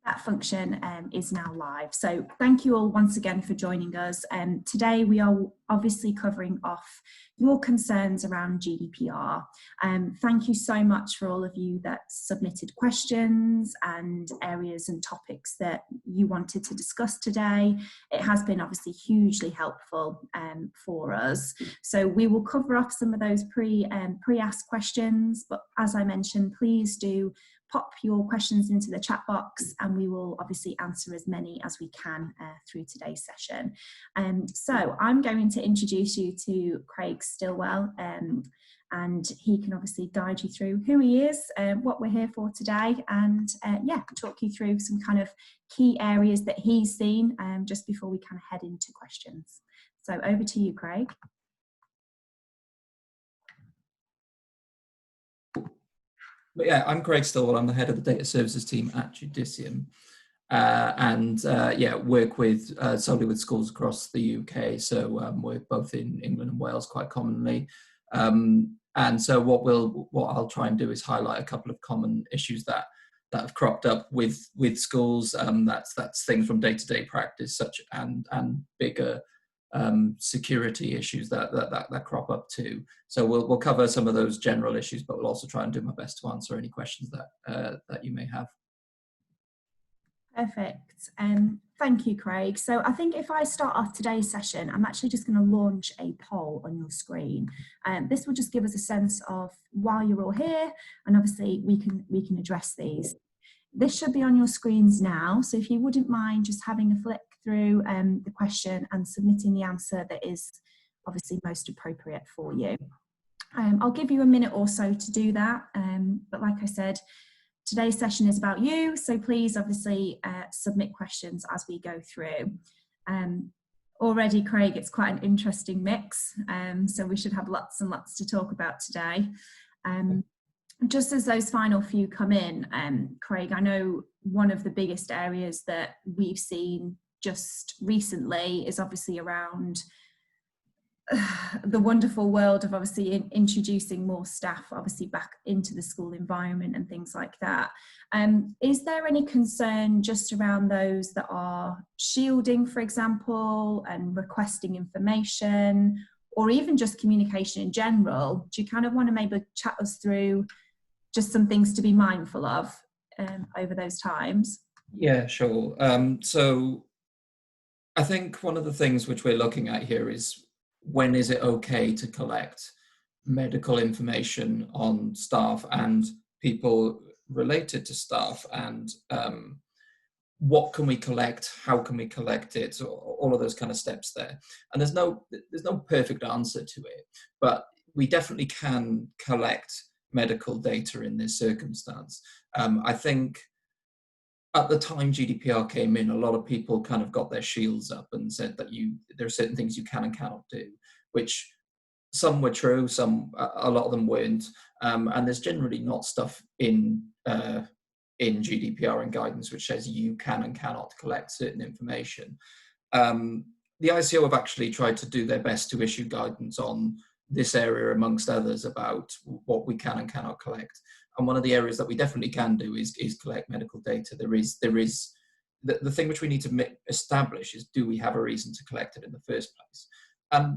that function is now live. So thank you all once again for joining us. Today we are obviously covering off your concerns around GDPR. Thank you so much for all of you that submitted questions and areas and topics that you wanted to discuss today. It has been obviously hugely helpful for us. So we will cover off some of those pre-asked questions, but as I mentioned, please do pop your questions into the chat box and we will obviously answer as many as we can through today's session. So I'm going to introduce you to Craig Stillwell, and he can obviously guide you through who he is, what we're here for today, and yeah, talk you through some kind of key areas that he's seen just before we kind of head into questions. So over to you, Craig. But yeah, I'm Craig Stillwell. I'm the head of the data services team at Judicium, and yeah, work with solely with schools across the UK. So work both in England and Wales quite commonly. And so what I'll try and do is highlight a couple of common issues that have cropped up with schools. That's things from day-to-day practice, such and bigger security issues that crop up too. So we'll cover some of those general issues, but we'll also try and do my best to answer any questions that you may have. Perfect. Thank you, Craig. So I think if I start off today's session, I'm actually just going to launch a poll on your screen. This will just give us a sense of why you're all here, and obviously we can address these. This should be on your screens now, so if you wouldn't mind just having a flick through the question and submitting the answer that is obviously most appropriate for you. I'll give you a minute or so to do that, but like I said, today's session is about you, so please obviously submit questions as we go through. Already, Craig, it's quite an interesting mix, so we should have lots and lots to talk about today. Just as those final few come in, Craig, I know one of the biggest areas that we've seen just recently is obviously around the wonderful world of obviously introducing more staff obviously back into the school environment and things like that. Is there any concern just around those that are shielding, for example, and requesting information, or even just communication in general? Do you kind of want to maybe chat us through just some things to be mindful of over those times? Yeah, sure. So I think one of the things which we're looking at here is, when is it okay to collect medical information on staff and people related to staff, and what can we collect, how can we collect it, so all of those kind of steps there. And there's no perfect answer to it, but we definitely can collect medical data in this circumstance. I think at the time GDPR came in, a lot of people kind of got their shields up and said that there are certain things you can and cannot do, which some were true, a lot of them weren't. And there's generally not stuff in GDPR and guidance which says you can and cannot collect certain information. The ICO have actually tried to do their best to issue guidance on this area, amongst others, about what we can and cannot collect. And one of the areas that we definitely can do is collect medical data. There is the thing which we need to establish is, do we have a reason to collect it in the first place?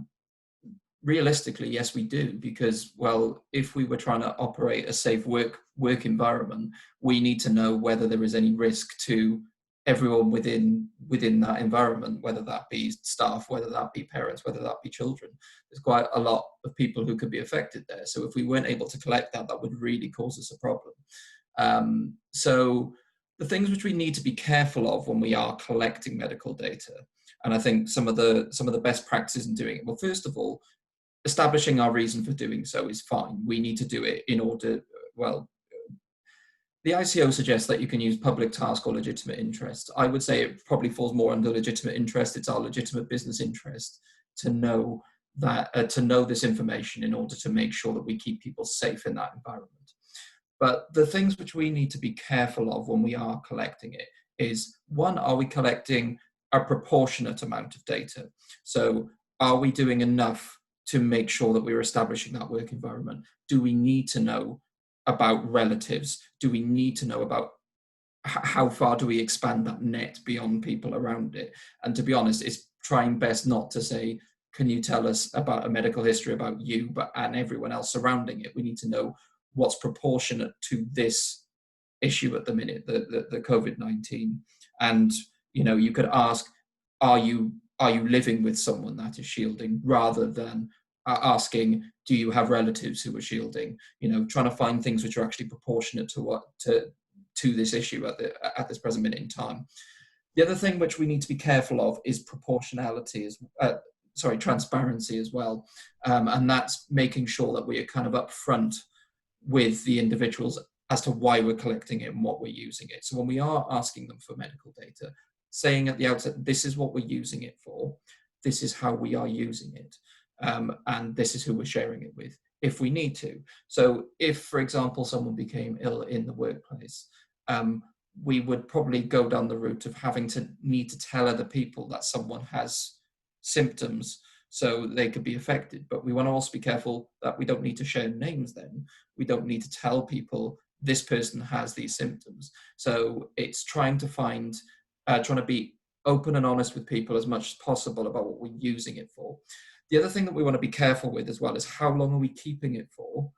Realistically, yes, we do, because, well, if we were trying to operate a safe work environment, we need to know whether there is any risk to everyone within that environment, whether that be staff, whether that be parents, whether that be children. There's quite a lot of people who could be affected there. So if we weren't able to collect that, that would really cause us a problem. So the things which we need to be careful of when we are collecting medical data, and I think some of the best practices in doing it, well, first of all, establishing our reason for doing so is fine. We need to do it in order, well, the ICO suggests that you can use public task or legitimate interest. I would say it probably falls more under legitimate interest. It's our legitimate business interest to know that to know this information in order to make sure that we keep people safe in that environment. But the things which we need to be careful of when we are collecting it is, one, are we collecting a proportionate amount of data? So are we doing enough to make sure that we're establishing that work environment? Do we need to know about relatives? Do we need to know about how far do we expand that net beyond people around it? And to be honest, it's trying best not to say, can you tell us about a medical history about you, and everyone else surrounding it. We need to know what's proportionate to this issue at the minute, the COVID-19. And you could ask, are you living with someone that is shielding, rather than asking, do you have relatives who are shielding? Trying to find things which are actually proportionate to this issue at this present minute in time. The other thing which we need to be careful of is proportionality, transparency as well, and that's making sure that we are kind of upfront with the individuals as to why we're collecting it and what we're using it. So when we are asking them for medical data, saying at the outset, this is what we're using it for, this is how we are using it, and this is who we're sharing it with, if we need to. So if, for example, someone became ill in the workplace, we would probably go down the route of having to need to tell other people that someone has symptoms so they could be affected. But we want to also be careful that we don't need to share names then. We don't need to tell people this person has these symptoms. So it's trying to be open and honest with people as much as possible about what we're using it for. The other thing that we want to be careful with as well is how long are we keeping it for,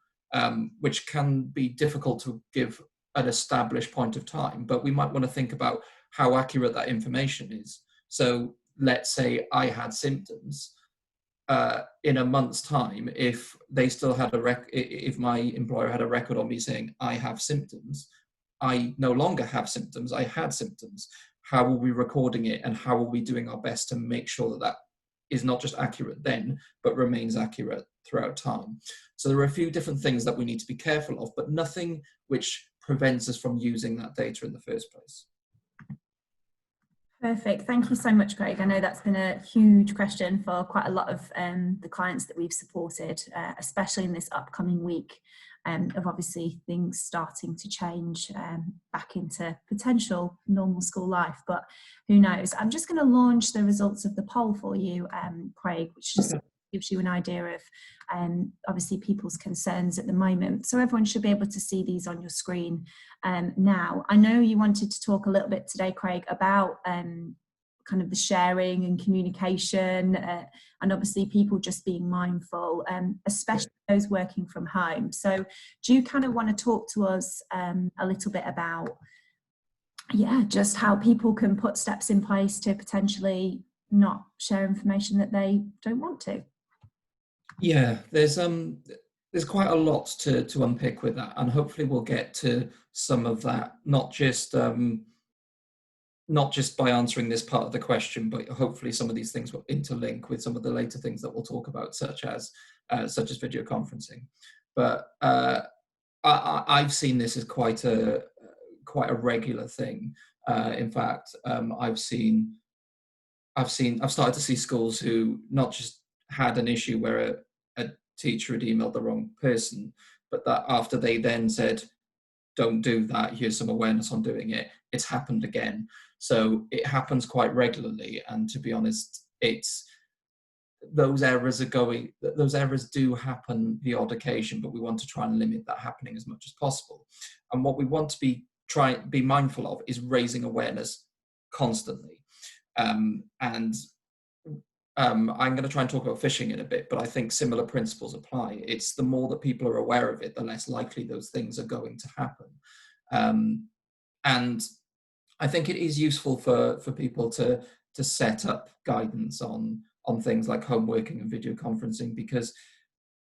which can be difficult to give an established point of time, but we might want to think about how accurate that information is. So let's say I had symptoms. In a month's time, if they still had if my employer had a record on me saying I have symptoms, I no longer have symptoms, I had symptoms. How are we recording it, and how are we doing our best to make sure that that is not just accurate then, but remains accurate throughout time? So there are a few different things that we need to be careful of, but nothing which prevents us from using that data in the first place. Perfect. Thank you so much, Craig. I know that's been a huge question for quite a lot of the clients that we've supported, especially in this upcoming week of obviously things starting to change back into potential normal school life. But who knows? I'm just going to launch the results of the poll for you, Craig, which just gives you an idea of obviously people's concerns at the moment. So everyone should be able to see these on your screen now. I know you wanted to talk a little bit today, Craig, about kind of the sharing and communication and obviously people just being mindful, especially those working from home. So do you kind of want to talk to us a little bit about, just how people can put steps in place to potentially not share information that they don't want to? Yeah, there's quite a lot to unpick with that, and hopefully we'll get to some of that, not just by answering this part of the question, but hopefully some of these things will interlink with some of the later things that we'll talk about, such as video conferencing. But I've seen this as quite a regular thing. In fact, I've started to see schools who not just had an issue where a teacher had emailed the wrong person, but that after they then said, don't do that, here's some awareness on doing it, it's happened again. So it happens quite regularly, and to be honest, those errors do happen the odd occasion, but we want to try and limit that happening as much as possible. And what we want to be mindful of is raising awareness constantly. I'm going to try and talk about phishing in a bit, but I think similar principles apply. It's the more that people are aware of it, the less likely those things are going to happen. And I think it is useful for people to set up guidance on things like home working and video conferencing, because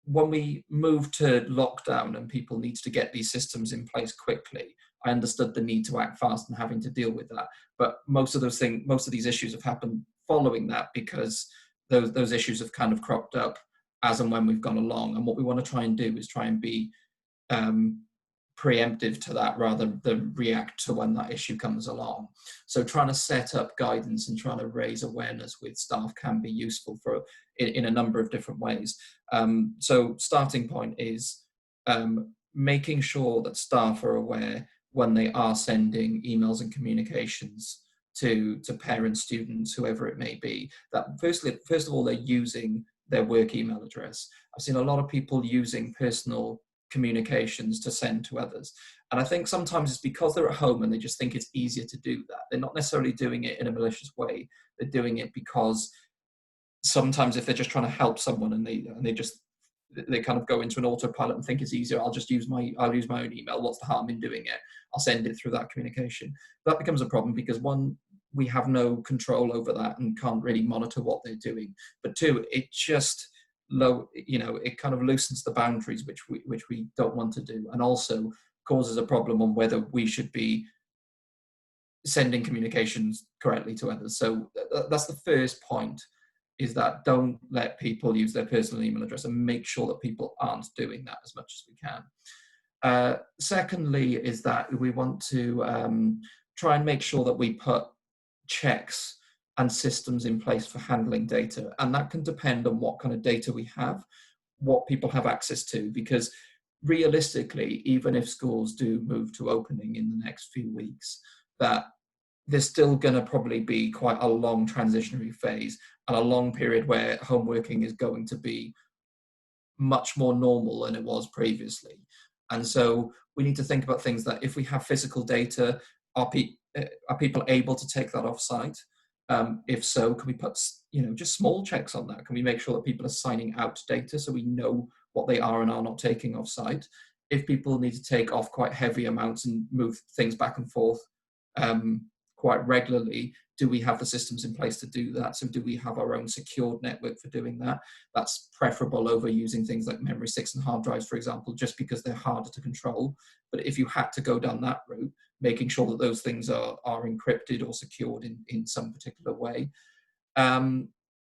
when we moved to lockdown and people need to get these systems in place quickly, I understood the need to act fast and having to deal with that. But most of these issues have happened following that, because those issues have kind of cropped up as and when we've gone along. And what we want to try and do is try and be preemptive to that rather than react to when that issue comes along. So trying to set up guidance and trying to raise awareness with staff can be useful in a number of different ways. So starting point is making sure that staff are aware when they are sending emails and communications to parents, students, whoever it may be, that first of all, they're using their work email address. I've seen a lot of people using personal communications to send to others, And I think sometimes it's because they're at home and they just think it's easier to do that. They're not necessarily doing it in a malicious way. They're doing it because sometimes if they're just trying to help someone and they kind of go into an autopilot and think it's easier, I'll use my own email. What's the harm in doing it? I'll send it through that communication. That becomes a problem because one, we have no control over that and can't really monitor what they're doing. But two, it just it kind of loosens the boundaries which we don't want to do, and also causes a problem on whether we should be sending communications correctly to others. So that's the first point, is that don't let people use their personal email address, and make sure that people aren't doing that as much as we can. Secondly, is that we want to try and make sure that we put checks and systems in place for handling data. And that can depend on what kind of data we have, what people have access to, because realistically, even if schools do move to opening in the next few weeks, that there's still going to probably be quite a long transitionary phase and a long period where home working is going to be much more normal than it was previously. And so we need to think about things that if we have physical data, are people able to take that off site? If so, can we put just small checks on that? Can we make sure that people are signing out data so we know what they are and are not taking off site? If people need to take off quite heavy amounts and move things back and forth quite regularly, do we have the systems in place to do that? So do we have our own secured network for doing that? That's preferable over using things like memory sticks and hard drives, for example, just because they're harder to control. But if you had to go down that route, making sure that those things are encrypted or secured in some particular way.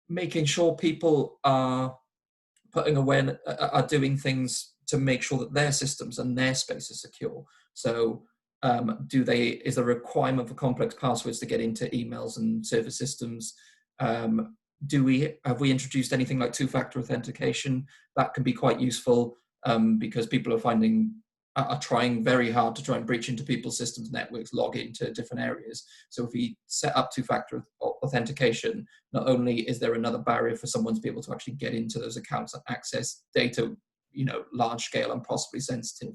Making sure people are doing things to make sure that their systems and their space is secure. So is there a requirement for complex passwords to get into emails and server systems? Have we introduced anything like two-factor authentication? That can be quite useful because people are trying very hard to try and breach into people's systems, networks, log into different areas. So if we set up two-factor authentication, not only is there another barrier for someone to be able to actually get into those accounts and access data, large scale and possibly sensitive,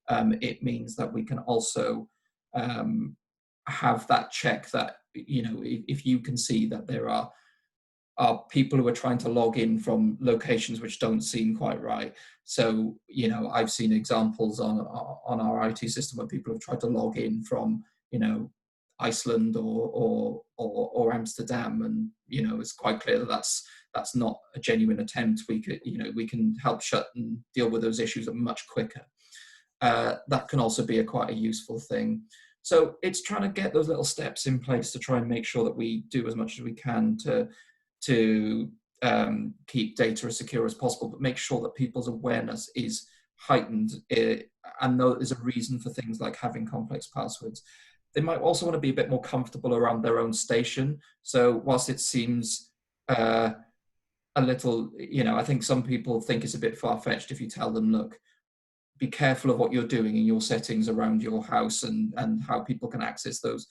it means that we can also have that check that, if you can see that there are people who are trying to log in from locations which don't seem quite right. So, I've seen examples on our IT system where people have tried to log in from, Iceland or Amsterdam, and it's quite clear that that's not a genuine attempt. We can help shut and deal with those issues much quicker. That can also be quite a useful thing. So it's trying to get those little steps in place to try and make sure that we do as much as we can to keep data as secure as possible, but make sure that people's awareness is heightened and know that there's a reason for things like having complex passwords. They might also want to be a bit more comfortable around their own station. So whilst it seems a little, I think some people think it's a bit far-fetched if you tell them, look, be careful of what you're doing in your settings around your house and how people can access those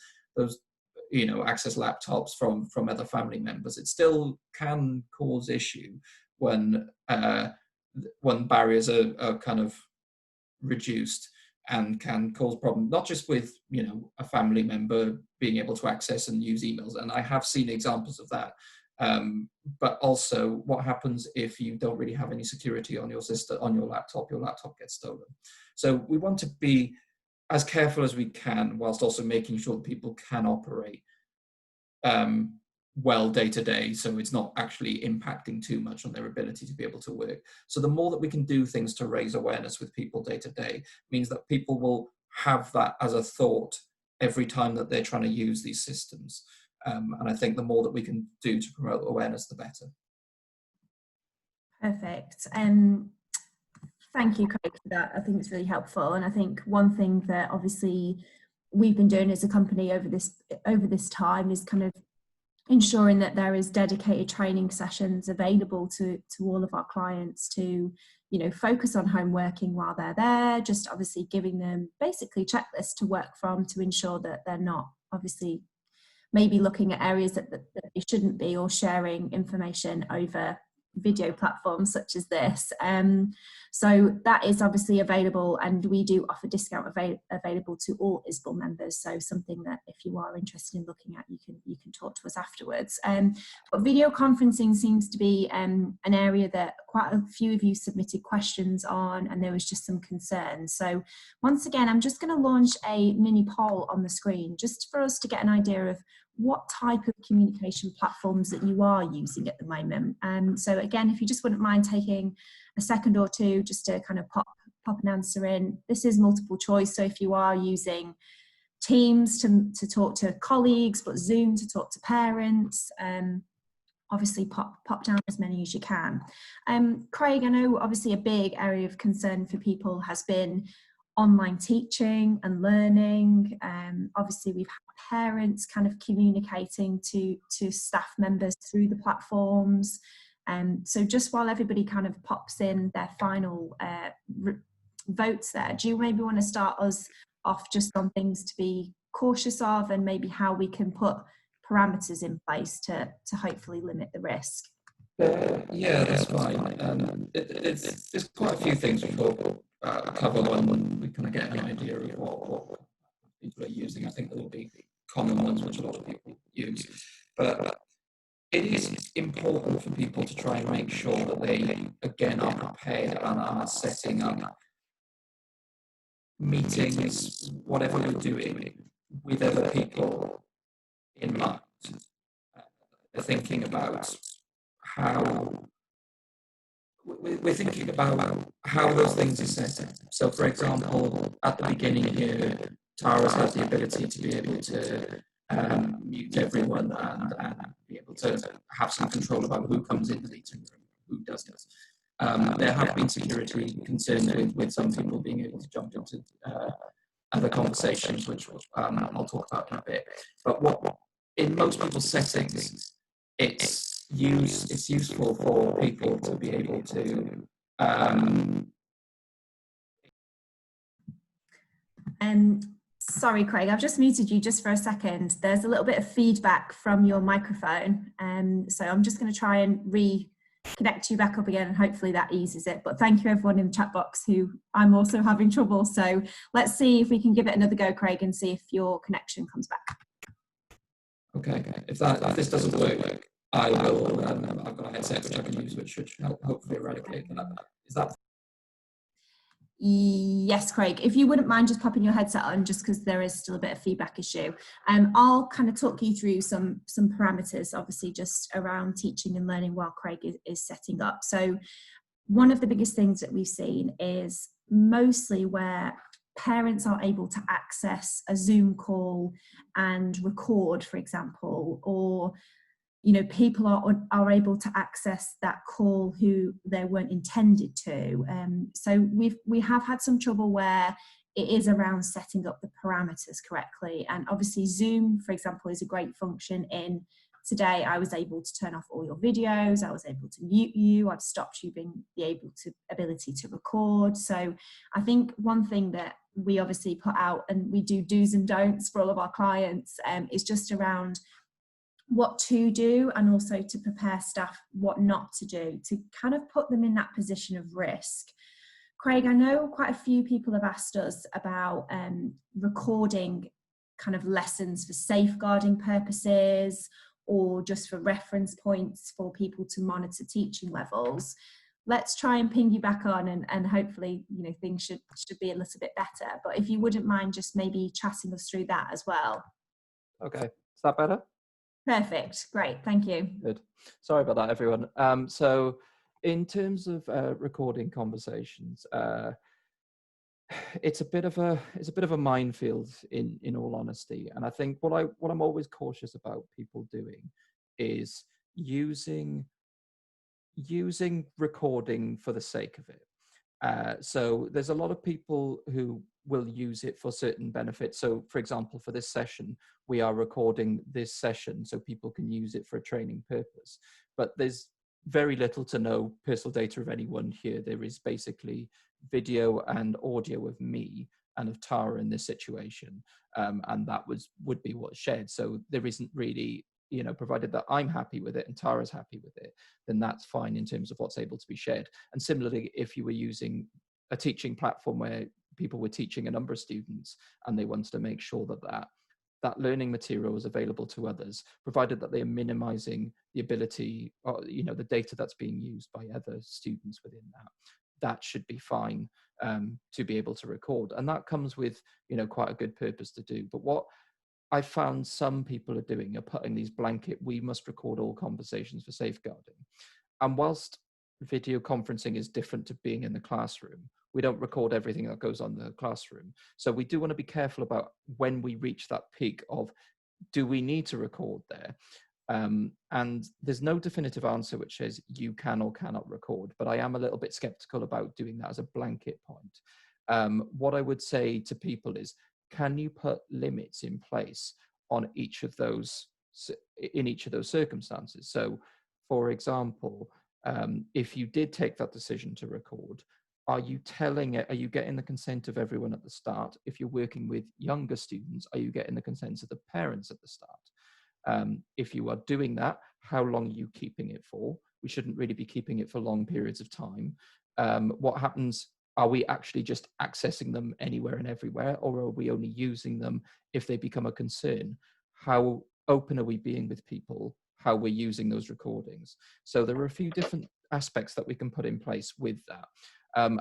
access laptops from other family members. It still can cause issue when barriers are kind of reduced, and can cause problem not just with a family member being able to access and use emails, and I have seen examples of that, but also what happens if you don't really have any security on your system, on your laptop gets stolen. So we want to be as careful as we can, whilst also making sure that people can operate well day to day, so it's not actually impacting too much on their ability to be able to work. So the more that we can do things to raise awareness with people day to day means that people will have that as a thought every time that they're trying to use these systems. And I think the more that we can do to promote awareness, the better. Perfect. Thank you, Craig, for that. I think it's really helpful. And I think one thing that obviously we've been doing as a company over this time is kind of ensuring that there is dedicated training sessions available to all of our clients to, focus on home working while they're there, just obviously giving them basically checklists to work from to ensure that they're not obviously maybe looking at areas that they shouldn't be, or sharing information over video platforms such as this. So that is obviously available, and we do offer discount available to all ISBL members. So something that if you are interested in looking at, you can talk to us afterwards. But video conferencing seems to be an area that quite a few of you submitted questions on, and there was just some concerns. So once again, I'm just going to launch a mini poll on the screen just for us to get an idea of what type of communication platforms that you are using at the moment. So again, if you just wouldn't mind taking a second or two just to kind of pop an answer in. This is multiple choice, so if you are using Teams to talk to colleagues, but Zoom to talk to parents, obviously pop down as many as you can. Craig, I know obviously a big area of concern for people has been online teaching and learning. Obviously we've had parents kind of communicating to staff members through the platforms. So just while everybody kind of pops in their final votes there, do you maybe want to start us off just on things to be cautious of, and maybe how we can put parameters in place to hopefully limit the risk? Yeah, that's fine. There's quite a few things we'll cover when we kind of get an idea of what people are using. I think there will be common ones which a lot of people use, but it is important for people to try and make sure that they, again, are prepared and are setting up meetings, whatever you're doing, with other people in mind. They're thinking about how we're thinking about how those things are set up. So, for example, at the beginning here, Tara's has the ability to be able to mute everyone and be able to have some control about who comes in the meeting room, who doesn't. There have been security concerns with some people being able to jump into other conversations, which I'll talk about in a bit. But in most people's settings, it's useful for people to be able to sorry, Craig, I've just muted you just for a second. There's a little bit of feedback from your microphone, so I'm just going to try and reconnect you back up again, and hopefully that eases it. But thank you everyone in the chat box who I'm also having trouble. So let's see if we can give it another go, Craig, and see if your connection comes back. Okay, if this doesn't work, I will. I've got a headset which I can use, which should hopefully eradicate that. Is that? Yes, Craig, if you wouldn't mind just popping your headset on, just because there is still a bit of feedback issue. I'll kind of talk you through some parameters, obviously just around teaching and learning while Craig is setting up. So one of the biggest things that we've seen is mostly where parents are able to access a Zoom call and record, for example, or people are able to access that call who they weren't intended to. So we have had some trouble where it is around setting up the parameters correctly. And obviously Zoom, for example, is a great function in today. I was able to turn off all your videos. I was able to mute you. I've stopped you being the ability to record. So I think one thing that we obviously put out, and we do do's and don'ts for all of our clients, is just around what to do, and also to prepare staff what not to do, to kind of put them in that position of risk. Craig, I know quite a few people have asked us about recording kind of lessons for safeguarding purposes, or just for reference points for people to monitor teaching levels. Let's try and ping you back on, and hopefully things should be a little bit better. But if you wouldn't mind just maybe chatting us through that as well. Okay, is that better? Perfect. Great. Thank you. Good. Sorry about that, everyone. So in terms of recording conversations, it's a bit of a minefield in all honesty. And I think what I'm always cautious about people doing is using recording for the sake of it. So there's a lot of people who will use it for certain benefits. So for example, for this session, we are recording this session so people can use it for a training purpose. But there's very little to no personal data of anyone here. There is basically video and audio of me and of Tara in this situation. And that would be what's shared. So there isn't really you know, provided that I'm happy with it and Tara's happy with it, then that's fine in terms of what's able to be shared. And similarly, if you were using a teaching platform where people were teaching a number of students and they wanted to make sure that that learning material is available to others, provided that they are minimizing the ability, or, you know, the data that's being used by other students within that should be fine to be able to record. And that comes with, you know, quite a good purpose to do. But what I found some people are doing are putting these blanket, we must record all conversations for safeguarding. And whilst video conferencing is different to being in the classroom, we don't record everything that goes on in the classroom. So we do want to be careful about when we reach that peak of, do we need to record there? And there's no definitive answer which says you can or cannot record, but I am a little bit skeptical about doing that as a blanket point. What I would say to people is, can you put limits in place on each of those, in each of those circumstances? So, for example, if you did take that decision to record, are you getting the consent of everyone at the start? If you're working with younger students, are you getting the consent of the parents at the start? If you are doing that, how long are you keeping it for? We shouldn't really be keeping it for long periods of time. What happens? Are we actually just accessing them anywhere and everywhere, or are we only using them if they become a concern? How open are we being with people, how we're using those recordings? So there are a few different aspects that we can put in place with that.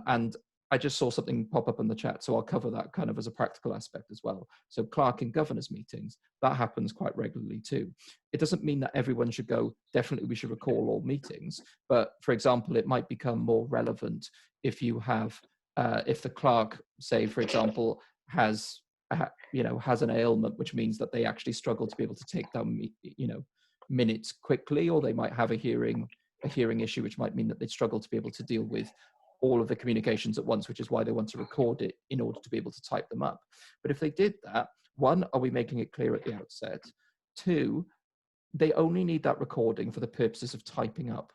And I just saw something pop up in the chat, so I'll cover that kind of as a practical aspect as well. So clerk and governors meetings, that happens quite regularly too. It doesn't mean that everyone should go, definitely we should record all meetings, but for example, it might become more relevant if you have, if the clerk, say for example, has an ailment, which means that they actually struggle to be able to take down, minutes quickly, or they might have a hearing issue, which might mean that they struggle to be able to deal with all of the communications at once, which is why they want to record it in order to be able to type them up. But if they did that, one, are we making it clear at the outset? Two, they only need that recording for the purposes of typing up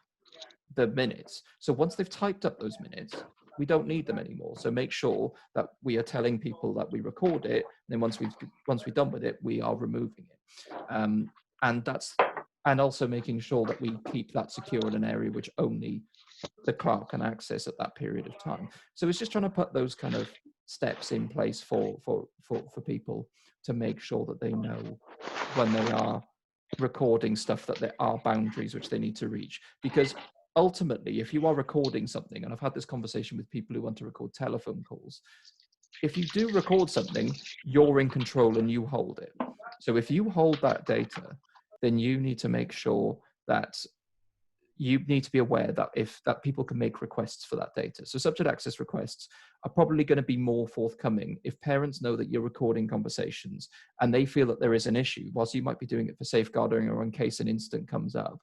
the minutes. So once they've typed up those minutes, we don't need them anymore. So make sure that we are telling people that we record it. And then once we're done with it, we are removing it. And also making sure that we keep that secure in an area which only the clerk can access at that period of time. So it's just trying to put those kind of steps in place for people to make sure that they know when they are recording stuff that there are boundaries which they need to reach. Because ultimately, if you are recording something, and I've had this conversation with people who want to record telephone calls, if you do record something, you're in control and you hold it. So if you hold that data, then you need to make sure that you need to be aware that people can make requests for that data. So subject access requests are probably going to be more forthcoming if parents know that you're recording conversations and they feel that there is an issue. Whilst you might be doing it for safeguarding or in case an incident comes up,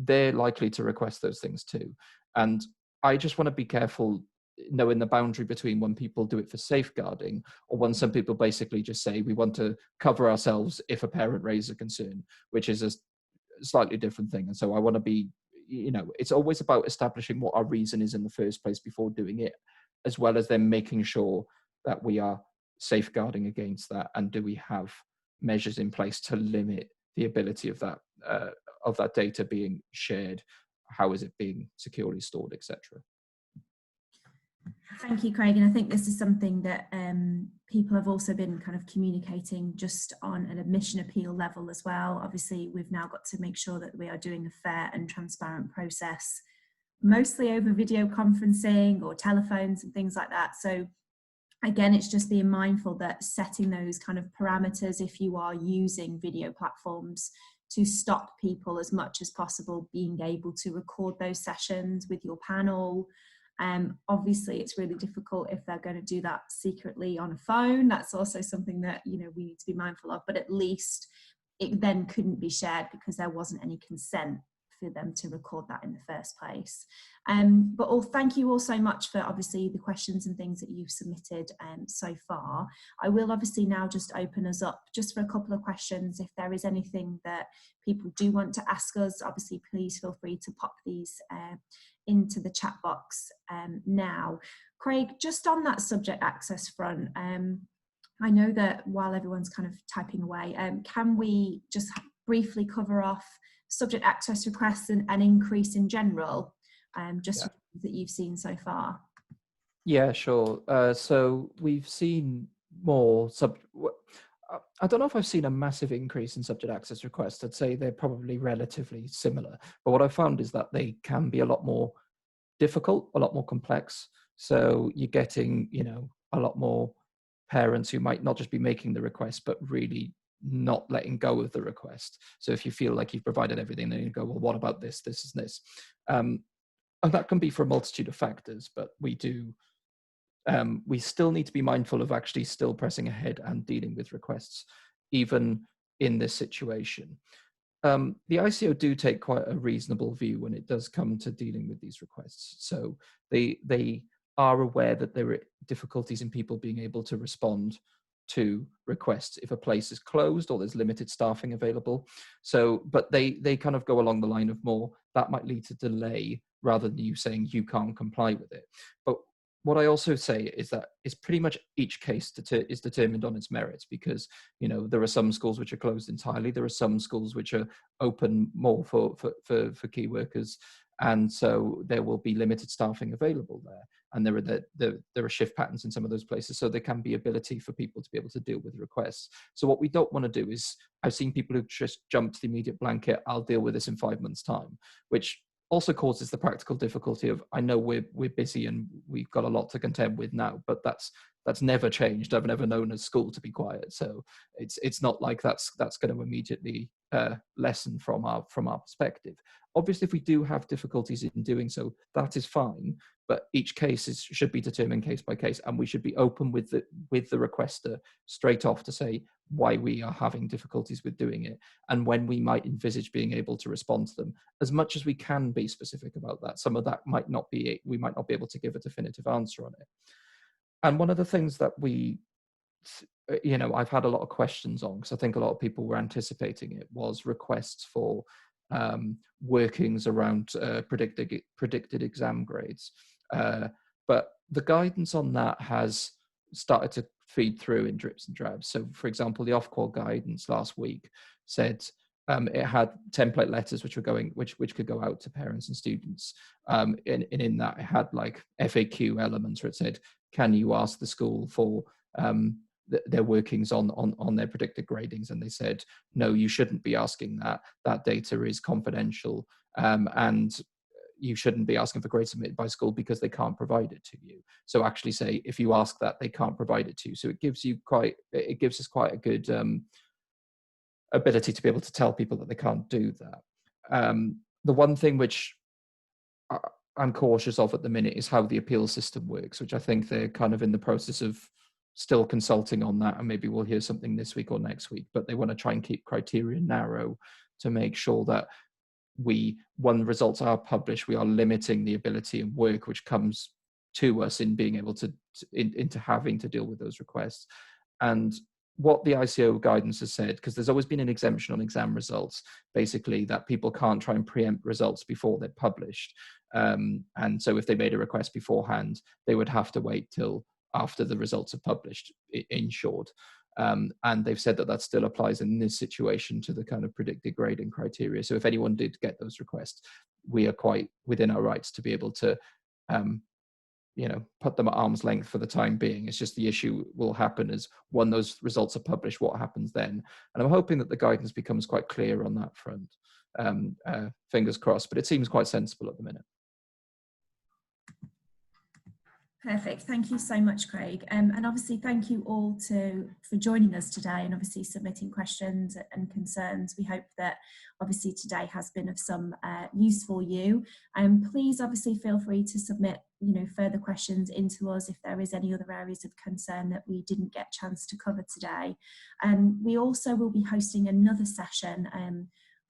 they're likely to request those things too. And I just want to be careful knowing the boundary between when people do it for safeguarding or when some people basically just say we want to cover ourselves if a parent raises a concern, which is a slightly different thing. And so I want to be, it's always about establishing what our reason is in the first place before doing it, as well as then making sure that we are safeguarding against that. And do we have measures in place to limit the ability of that data being shared? How is it being securely stored, etc.? Thank you, Craig. And I think this is something that people have also been kind of communicating just on an admission appeal level as well. Obviously, we've now got to make sure that we are doing a fair and transparent process, mostly over video conferencing or telephones and things like that. So again, it's just being mindful that setting those kind of parameters, if you are using video platforms, to stop people as much as possible being able to record those sessions with your panel. Obviously, it's really difficult if they're going to do that secretly on a phone. That's also something that we need to be mindful of. But at least it then couldn't be shared because there wasn't any consent for them to record that in the first place. But thank you all so much for obviously the questions and things that you've submitted so far. I will obviously now just open us up just for a couple of questions. If there is anything that people do want to ask us, obviously please feel free to pop these into the chat box now. Craig, just on that subject access front, I know that while everyone's kind of typing away, can we just briefly cover off subject access requests and an increase in general, just that you've seen so far? Yeah, sure. So we've seen more I don't know if I've seen a massive increase in subject access requests. I'd say they're probably relatively similar. But what I've found is that they can be a lot more difficult, a lot more complex. So you're getting, a lot more parents who might not just be making the request, but really not letting go of the request. So if you feel like you've provided everything, then you go, well, what about this, this, and this? And that can be for a multitude of factors, but we still need to be mindful of actually still pressing ahead and dealing with requests, even in this situation. The ICO do take quite a reasonable view when it does come to dealing with these requests. So they are aware that there are difficulties in people being able to respond to requests if a place is closed or there's limited staffing available. So, but they kind of go along the line of more, that might lead to delay rather than you saying you can't comply with it. But what I also say is that it's pretty much each case is determined on its merits, because there are some schools which are closed entirely. There are some schools which are open more for key workers, and so there will be limited staffing available there. And there are shift patterns in some of those places, so there can be ability for people to be able to deal with requests. So what we don't want to do is, I've seen people who just jump to the immediate blanket, I'll deal with this in 5 months' time, which also causes the practical difficulty of, I know we're busy and we've got a lot to contend with now, but that's never changed. I've never known a school to be quiet, so it's not like that's going to immediately lessen from our perspective. Obviously, if we do have difficulties in doing so, that is fine, but each case should be determined case by case, and we should be open with the requester straight off to say why we are having difficulties with doing it and when we might envisage being able to respond to them, as much as we can be specific about that. Some of that we might not be able to give a definitive answer on it. And one of the things that I've had a lot of questions on, because I think a lot of people were anticipating it, was requests for workings around predicted exam grades. But the guidance on that has started to feed through in drips and drabs. So, for example, the Ofqual guidance last week said it had template letters which could go out to parents and students. In that, it had like FAQ elements where it said, "Can you ask the school for their workings on their predicted gradings?" And they said, "No, you shouldn't be asking that. That data is confidential, and you shouldn't be asking for grades submitted by school because they can't provide it to you. So actually say, if you ask that, they can't provide it to you." So it gives us quite a good ability to be able to tell people that they can't do that. The one thing which I'm cautious of at the minute is how the appeal system works, which I think they're kind of in the process of still consulting on that, and maybe we'll hear something this week or next week, but they want to try and keep criteria narrow to make sure that when the results are published, we are limiting the ability and work which comes to us in being able to into having to deal with those requests. And what the ICO guidance has said, because there's always been an exemption on exam results, basically that people can't try and preempt results before they're published. And so if they made a request beforehand, they would have to wait till after the results are published, in short. And they've said that still applies in this situation to the kind of predicted grading criteria. So if anyone did get those requests, we are quite within our rights to be able to put them at arm's length for the time being. It's just the issue will happen is when those results are published, what happens then? And I'm hoping that the guidance becomes quite clear on that front. Fingers crossed, but it seems quite sensible at the minute. Perfect. Thank you so much, Craig. And obviously, thank you all for joining us today and obviously submitting questions and concerns. We hope that obviously today has been of some use for you. Please obviously feel free to submit further questions into us if there is any other areas of concern that we didn't get a chance to cover today. We also will be hosting another session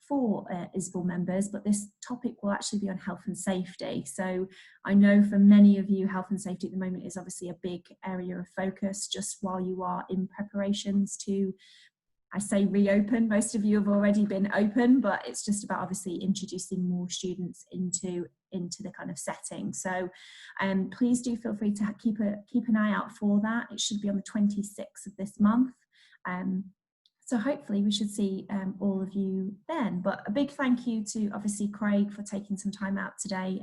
for ISBL members, but this topic will actually be on health and safety. So I know for many of you, health and safety at the moment is obviously a big area of focus just while you are in preparations to, I say reopen. Most of you have already been open, but it's just about obviously introducing more students into the kind of setting. So please do feel free to keep an eye out for that. It should be on the 26th of this month. So hopefully we should see all of you then. But a big thank you to obviously Craig for taking some time out today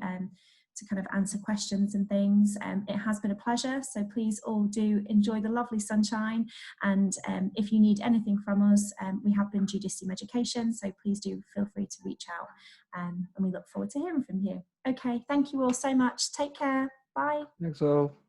to kind of answer questions and things. It has been a pleasure. So please all do enjoy the lovely sunshine. And if you need anything from us, we have been Judicium Education. So please do feel free to reach out and we look forward to hearing from you. Okay, thank you all so much. Take care. Bye. Thanks all.